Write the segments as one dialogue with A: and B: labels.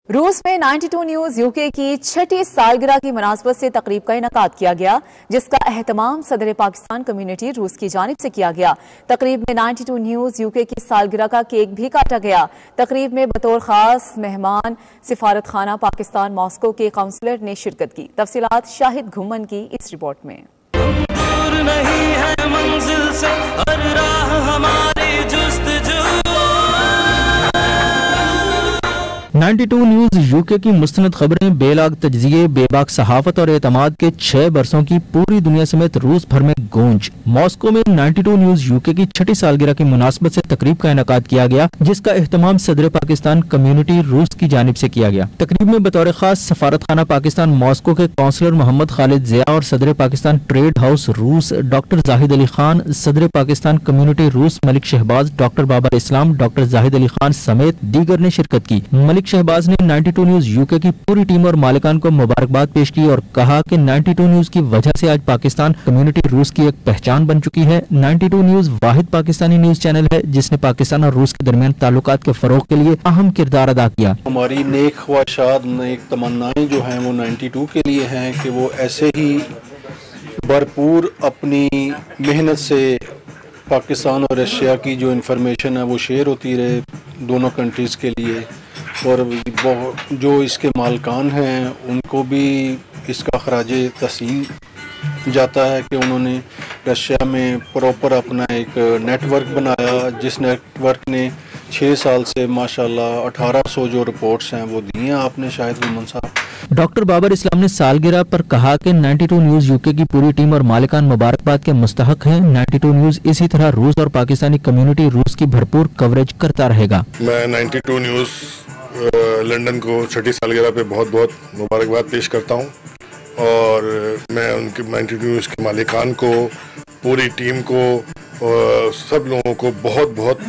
A: रूस में 92 news UK की छठी सालगिरह की मुनासबत से तकरीब का इनेकाद किया गया, जिसका एहतमाम सदर पाकिस्तान कम्युनिटी रूस की जानिब से किया गया। तकरीब में 92 न्यूज यूके की सालगिरह का केक भी काटा गया। तकरीब में बतौर खास मेहमान सिफारत खाना पाकिस्तान मॉस्को के काउंसलर ने शिरकत की। तफसीलात शाहिद घुम्मन की इस रिपोर्ट में।
B: दूर नहीं है मंजिल से हर राह हमारी जुस्तजू।
C: 92 न्यूज यूके की मुस्तनद खबरें बेलाग तज्जिए, बेबाक सहाफत और एतमाद के 6 बरसों की पूरी दुनिया समेत रूस भर में गूंज। मॉस्को में 92 न्यूज यूके की छठी सालगिरह की मुनासबत से तकरीब का इनेकाद किया गया, जिसका एहतमाम सदर पाकिस्तान कम्युनिटी रूस की जानिब से किया गया। तकरीब में बतौर खास सफारत खाना पाकिस्तान मॉस्को के काउंसलर मोहम्मद खालिद जिया और सदर पाकिस्तान ट्रेड हाउस रूस डॉक्टर जाहिद अली खान, सदर पाकिस्तान कम्युनिटी रूस मलिक शहबाज, डॉक्टर बाबर इस्लाम, डॉक्टर जाहिद अली खान समेत दीगर ने शिरकत की। मलिक शहबाज ने 92 न्यूज यूके की पूरी टीम और मालिकान को मुबारकबाद पेश की और कहा कि 92 न्यूज की वजह से आज पाकिस्तान कम्युनिटी रूस की एक पहचान बन चुकी है। 92 न्यूज वाहिद पाकिस्तानी न्यूज चैनल है जिसने पाकिस्तान और रूस के दरमियान ताल्लुकात के फरोग के लिए अहम किरदार अदा किया।
D: हमारी नेक ख्वाहिशात, नेक तमन्नाएं जो हैं वो 92 के लिए हैं कि वो ऐसे ही भरपूर अपनी मेहनत से पाकिस्तान और रशिया की जो इंफॉर्मेशन है वो शेयर होती रहे दोनों कंट्रीज़ के लिए, और जो इसके मालकान हैं उनको भी इसका खराजे तहसीन जाता है कि उन्होंने रशिया में प्रॉपर अपना एक नेटवर्क बनाया, जिस नेटवर्क ने 6 साल से माशाल्लाह 1800 जो रिपोर्ट्स हैं वो दी हैं आपने शायद गुमन साहब।
C: डॉक्टर बाबर इस्लाम ने सालगिरह पर कहा कि 92 न्यूज यूके की पूरी टीम और मालिकान मुबारकबाद के मुस्तहक हैं। 92 न्यूज इसी तरह रूस और पाकिस्तानी कम्युनिटी रूस की भरपूर कवरेज करता रहेगा।
E: मैं 92 न्यूज लंदन को छठी सालगिरह पे बहुत बहुत मुबारकबाद पेश करता हूँ, और मैं उनके 92 न्यूज़ के मालिकान को, पूरी टीम को, सब लोगों को बहुत बहुत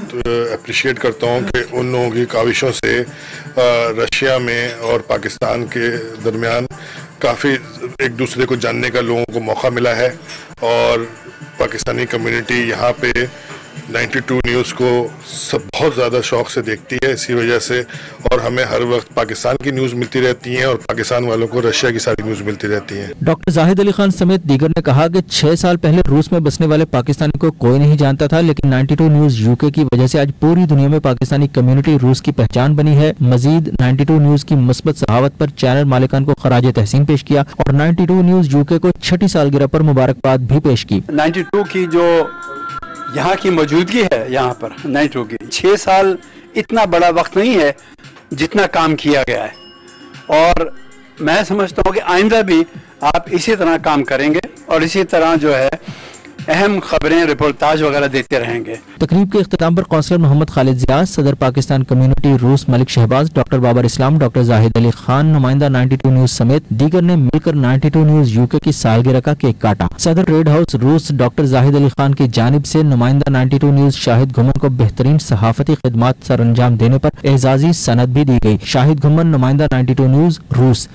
E: अप्रिशिएट करता हूँ कि उन लोगों की काविशों से रशिया में और पाकिस्तान के दरमियान काफ़ी एक दूसरे को जानने का लोगों को मौका मिला है, और पाकिस्तानी कम्युनिटी यहाँ पे 92 न्यूज़ को सब बहुत ज़्यादा शौक से देखती है इसी वजह से, और हमें हर वक्त पाकिस्तान की न्यूज़ मिलती रहती हैं और पाकिस्तान वालों को रशिया की सारी न्यूज़ मिलती रहती हैं।
C: डॉक्टर जाहिद अली खान समेत दीगर ने कहा कि 6 साल पहले रूस में बसने वाले पाकिस्तानी को कोई नहीं जानता था, लेकिन 92 न्यूज़ यूके की वजह से आज पूरी दुनिया में पाकिस्तानी कम्युनिटी रूस की पहचान बनी है। मजीद 92 न्यूज़ की मुस्बत सहावत पर चैनल मालिकान को खराज तहसीन पेश किया और 92 न्यूज़ यूके को छठी सालगिरह पर मुबारकबाद भी पेश की।
F: 92 की जो यहाँ की मौजूदगी है, यहाँ पर 92 की 6 साल इतना बड़ा वक्त नहीं है जितना काम किया गया है, और मैं समझता हूँ कि आइंदा भी आप इसी तरह काम करेंगे और इसी तरह जो है अहम खबरें, रिपोर्टाज वगैरह देते रहेंगे।
C: तकरीब के इख्तिताम पर काउंसलर मोहम्मद खालिद जिया, सदर पाकिस्तान कम्युनिटी रूस मलिक शहबाज, डॉक्टर बाबर इस्लाम, डॉक्टर जाहिद अली खान, नुमाइंदा 92 न्यूज समेत दीगर ने मिलकर 92 न्यूज यूके की सालगिरह का केक काटा। सदर ट्रेड हाउस रूस डॉक्टर जाहिद अली खान की जानिब से नुमाइंदा 92 न्यूज शाहिद घुम्मन को बेहतरीन सहाफती खिदमात सर अंजाम देने पर एजाजी सनद भी दी गई। शाहिद घुम्मन, नुमाइंदा 92 न्यूज रूस।